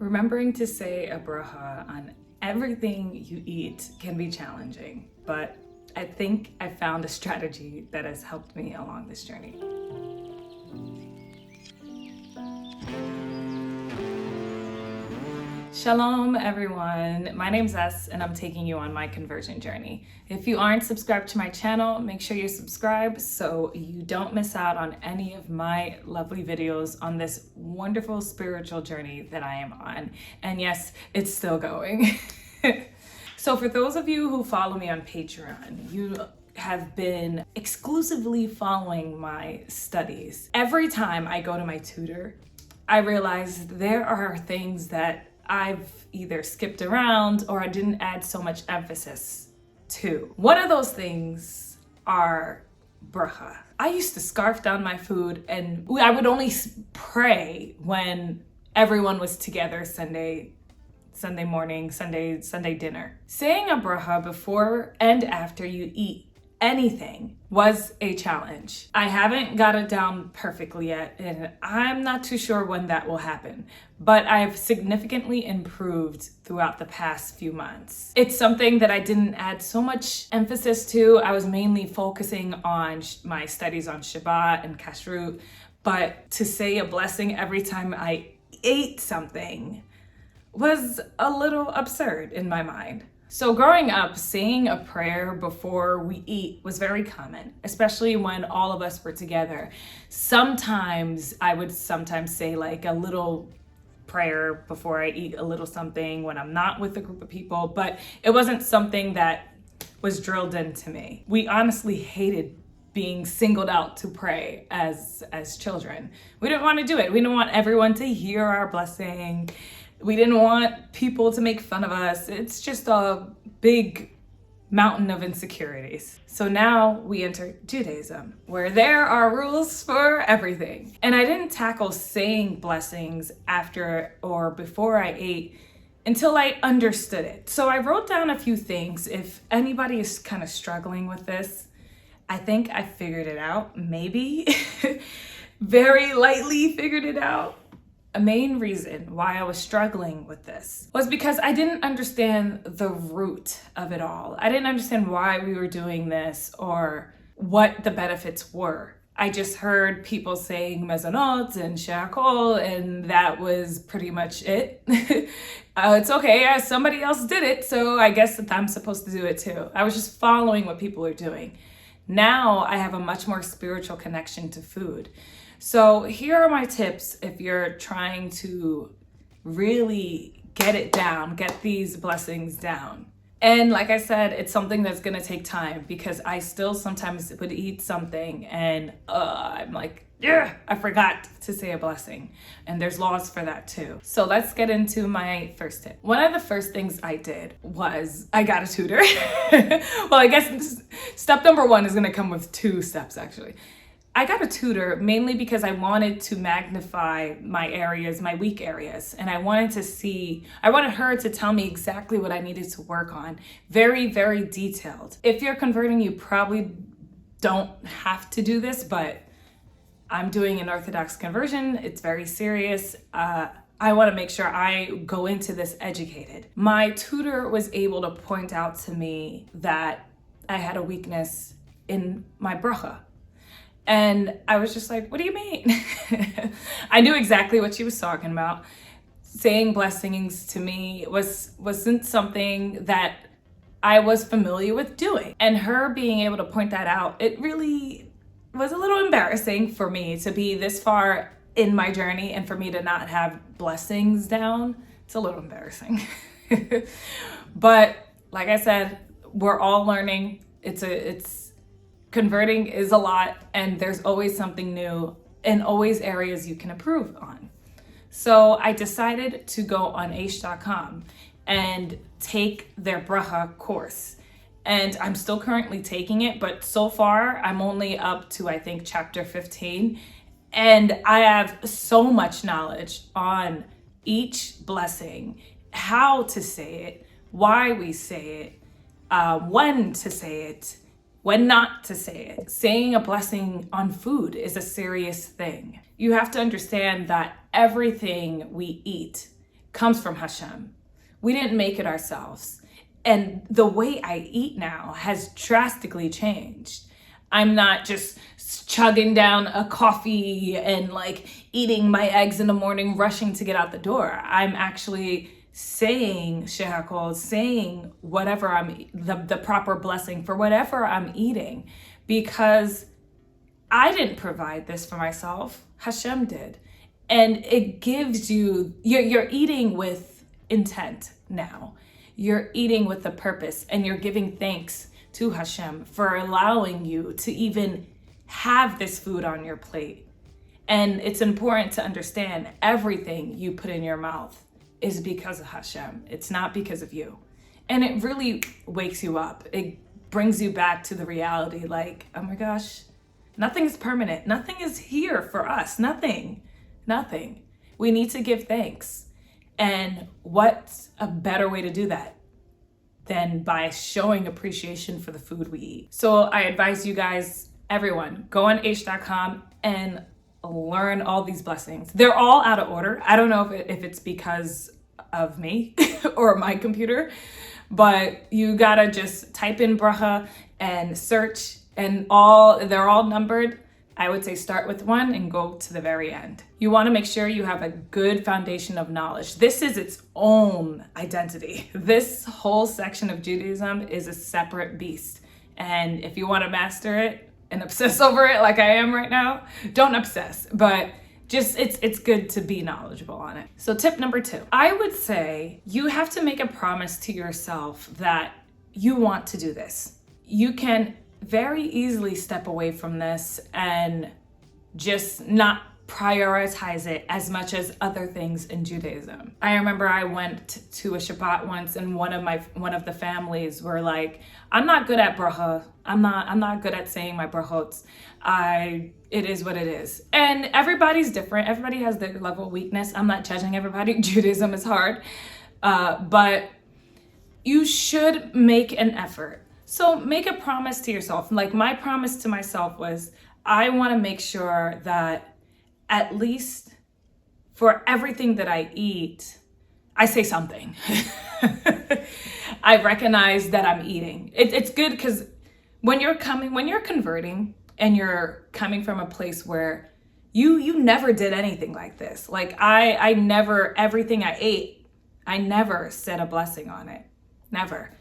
Remembering to say a bracha on everything you eat can be challenging, but I think I found a strategy that has helped me along this journey. Shalom everyone, my name's S and I'm taking you on my conversion journey. If you aren't subscribed to my channel, make sure you subscribe so you don't miss out on any of my lovely videos on this wonderful spiritual journey that I am on. And yes, it's still going. So for those of you who follow me on Patreon, you have been exclusively following my studies. Every time I go to my tutor, I realize there are things that I've either skipped around or I didn't add so much emphasis to. One of those things are bracha. I used to scarf down my food and I would only pray when everyone was together Sunday morning, Sunday dinner. Saying a bracha before and after you eat anything was a challenge. I haven't got it down perfectly yet, and I'm not too sure when that will happen, but I've significantly improved throughout the past few months. It's something that I didn't add so much emphasis to. I was mainly focusing on my studies on Shabbat and Kashrut, but to say a blessing every time I ate something was a little absurd in my mind. So growing up, saying a prayer before we eat was very common, especially when all of us were together. Sometimes I would say like a little prayer before I eat a little something when I'm not with a group of people, but it wasn't something that was drilled into me. We honestly hated being singled out to pray as children. We didn't want to do it. We didn't want everyone to hear our blessing. We didn't want people to make fun of us. It's just a big mountain of insecurities. So now we enter Judaism, where there are rules for everything. And I didn't tackle saying blessings after or before I ate until I understood it. So I wrote down a few things. If anybody is kind of struggling with this, I think I figured it out, maybe. Very lightly figured it out. A main reason why I was struggling with this was because I didn't understand the root of it all. I didn't understand why we were doing this or what the benefits were. I just heard people saying mezonot and she'akol, and that was pretty much it. It's okay, somebody else did it, so I guess that I'm supposed to do it too. I was just following what people are doing. Now I have a much more spiritual connection to food. So here are my tips if you're trying to really get it down, get these blessings down. And like I said, it's something that's gonna take time because I still sometimes would eat something and I'm like, yeah, I forgot to say a blessing. And there's laws for that too. So let's get into my first tip. One of the first things I did was I got a tutor. Well, I guess step number one is gonna come with two steps actually. I got a tutor mainly because I wanted to magnify my areas, my weak areas. And I wanted her to tell me exactly what I needed to work on. Very, very detailed. If you're converting, you probably don't have to do this, but I'm doing an Orthodox conversion. It's very serious. I want to make sure I go into this educated. My tutor was able to point out to me that I had a weakness in my bracha. And I was just like, what do you mean? I knew exactly what she was talking about. Saying blessings to me wasn't something that I was familiar with doing. And her being able to point that out, it really was a little embarrassing for me to be this far in my journey and for me to not have blessings down. It's a little embarrassing. But like I said, we're all learning. Converting is a lot, and there's always something new and always areas you can improve on. So I decided to go on aish.com and take their bracha course. And I'm still currently taking it, but so far I'm only up to, I think, chapter 15. And I have so much knowledge on each blessing, how to say it, why we say it, when to say it, when not to say it. Saying a blessing on food is a serious thing. You have to understand that everything we eat comes from Hashem. We didn't make it ourselves. And the way I eat now has drastically changed. I'm not just chugging down a coffee and like eating my eggs in the morning, rushing to get out the door. I'm actually saying shehakol, saying whatever the proper blessing for whatever I'm eating, because I didn't provide this for myself. Hashem did. And it gives you, you're eating with intent now. You're eating with a purpose, and you're giving thanks to Hashem for allowing you to even have this food on your plate. And it's important to understand everything you put in your mouth is because of Hashem. It's not because of you. And it really wakes you up. It brings you back to the reality like, oh my gosh, nothing is permanent. Nothing is here for us. Nothing. We need to give thanks. And what's a better way to do that than by showing appreciation for the food we eat? So I advise you guys, everyone, go on h.com and learn all these blessings. They're all out of order. I don't know if it's because of me or my computer, but you gotta just type in bracha and search, and they're all numbered. I would say start with one and go to the very end. You want to make sure you have a good foundation of knowledge. This is its own identity. This whole section of Judaism is a separate beast. And if you want to master it and obsess over it like I am right now, don't obsess, but just it's good to be knowledgeable on it. So tip number 2, I would say you have to make a promise to yourself that you want to do this. You can very easily step away from this and just not prioritize it as much as other things in Judaism. I remember I went to a Shabbat once, and one of the families were like, I'm not good at bracha. I'm not good at saying my brachots. It is what it is. And everybody's different. Everybody has their level of weakness. I'm not judging everybody. Judaism is hard. But you should make an effort. So make a promise to yourself. Like my promise to myself was, I want to make sure that at least for everything that I eat, I say something. I recognize that I'm eating. It's good because when you're converting and you're coming from a place where you never did anything like this. Like I never, everything I ate, I never said a blessing on it. Never.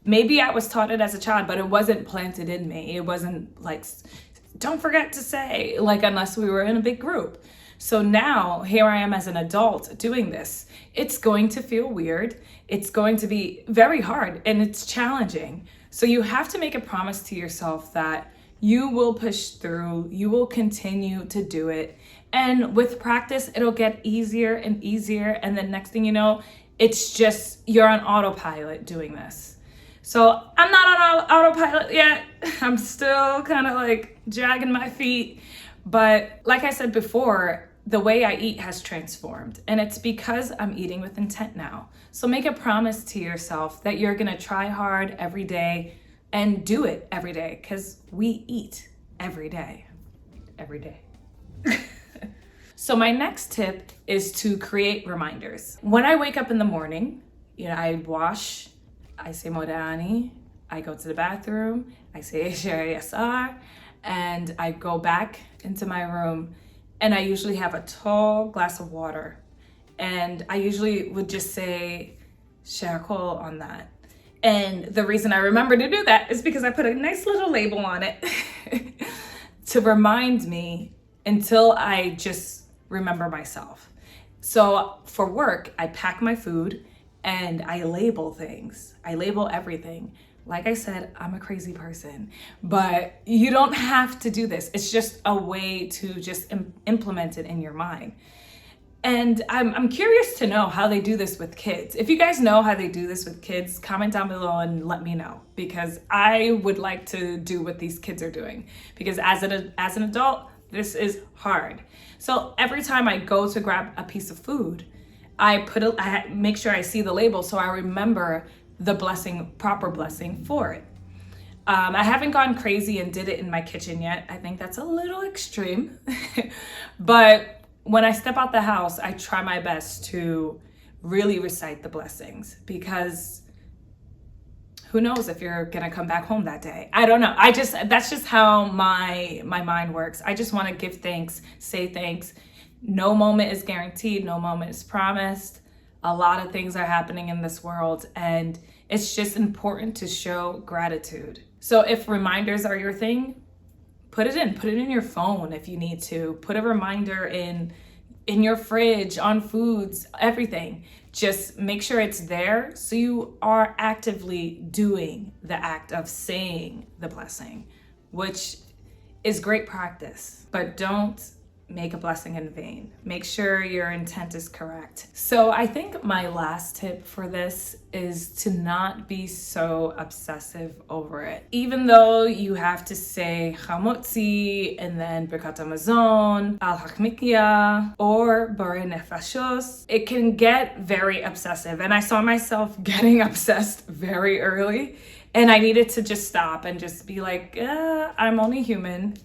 Maybe I was taught it as a child, but it wasn't planted in me. It wasn't like, don't forget to say, like, unless we were in a big group. So now here I am as an adult doing this. It's going to feel weird. It's going to be very hard, and it's challenging. So you have to make a promise to yourself that you will push through, you will continue to do it. And with practice, it'll get easier and easier. And then next thing you know, it's just, you're on autopilot doing this. So I'm not on autopilot yet. I'm still kind of like dragging my feet. But like I said before, the way I eat has transformed. And it's because I'm eating with intent now. So make a promise to yourself that you're going to try hard every day and do it every day, because we eat every day. Every day. So my next tip is to create reminders. When I wake up in the morning, I wash, I say Modesty, I go to the bathroom, I say Asher Yasar, and I go back into my room, and I usually have a tall glass of water. And I usually would just say Shehakol on that. And the reason I remember to do that is because I put a nice little label on it to remind me until I just remember myself. So for work, I pack my food and I label things. I label everything. Like I said, I'm a crazy person, but you don't have to do this. It's just a way to just implement it in your mind. And I'm curious to know how they do this with kids. If you guys know how they do this with kids, comment down below and let me know, because I would like to do what these kids are doing. Because as an adult, this is hard. So every time I go to grab a piece of food, I make sure I see the label so I remember the blessing, proper blessing for it. I haven't gone crazy and did it in my kitchen yet. I think that's a little extreme. But when I step out the house, I try my best to really recite the blessings, because who knows if you're gonna come back home that day. I don't know. That's just how my mind works. I just want to give thanks, say thanks. No moment is guaranteed, no moment is promised. A lot of things are happening in this world, and it's just important to show gratitude. So if reminders are your thing, put it in your phone if you need to. Put a reminder in your fridge, on foods, everything. Just make sure it's there so you are actively doing the act of saying the blessing, which is great practice. But don't make a blessing in vain. Make sure your intent is correct. So I think my last tip for this is to not be so obsessive over it. Even though you have to say chamotzi and then birkat hamazon, al hakmikia, or bare nefashos, it can get very obsessive. And I saw myself getting obsessed very early, and I needed to just stop and just be like, I'm only human.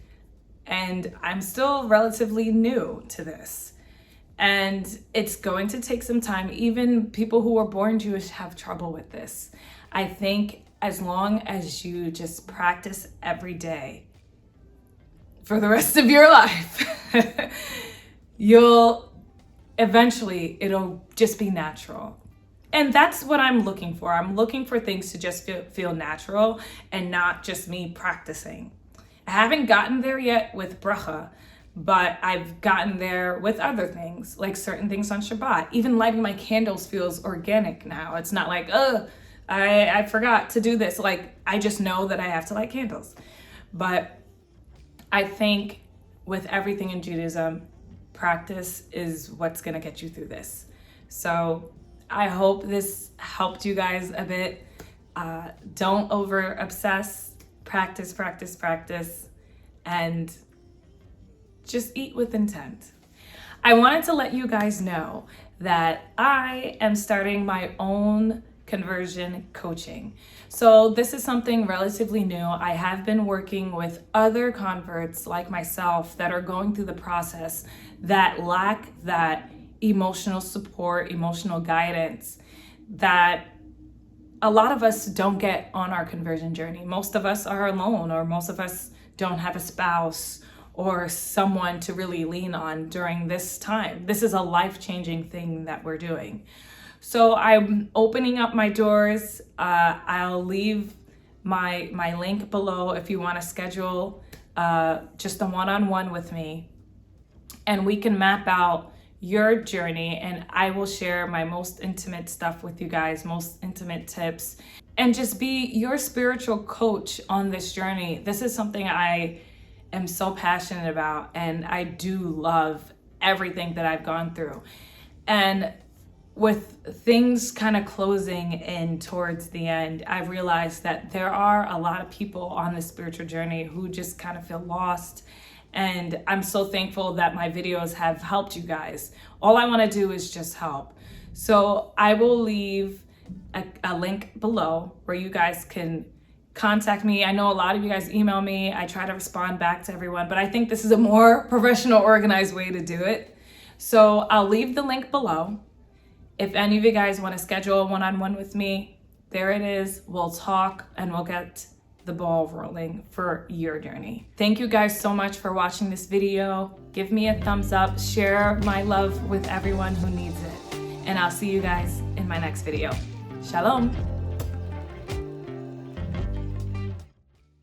And I'm still relatively new to this. And it's going to take some time. Even people who were born Jewish have trouble with this. I think as long as you just practice every day for the rest of your life, it'll just be natural. And that's what I'm looking for. I'm looking for things to just feel natural and not just me practicing. I haven't gotten there yet with bracha, but I've gotten there with other things, like certain things on Shabbat. Even lighting my candles feels organic now. It's not like, I forgot to do this. Like, I just know that I have to light candles. But I think with everything in Judaism, practice is what's gonna get you through this. So I hope this helped you guys a bit. Don't over obsess. Practice, and just eat with intent. I wanted to let you guys know that I am starting my own conversion coaching. So this is something relatively new. I have been working with other converts like myself that are going through the process that lack that emotional support, emotional guidance that a lot of us don't get on our conversion journey. Most of us are alone, or most of us don't have a spouse or someone to really lean on during this time. This is a life-changing thing that we're doing. So I'm opening up my doors. I'll leave my link below if you want to schedule just a one-on-one with me, and we can map out your journey, and I will share my most intimate stuff with you guys, most intimate tips, and just be your spiritual coach on this journey. This is something I am so passionate about, and I do love everything that I've gone through. And with things kind of closing in towards the end, I realized that there are a lot of people on this spiritual journey who just kind of feel lost. And I'm so thankful that my videos have helped you guys. All I want to do is just help. So I will leave a link below where you guys can contact me. I know a lot of you guys email me. I try to respond back to everyone, but I think this is a more professional, organized way to do it. So I'll leave the link below. If any of you guys want to schedule a one-on-one with me, there it is. We'll talk and we'll get the ball rolling for your journey. Thank you guys so much for watching this video. Give me a thumbs up, share my love with everyone who needs it. And I'll see you guys in my next video. Shalom.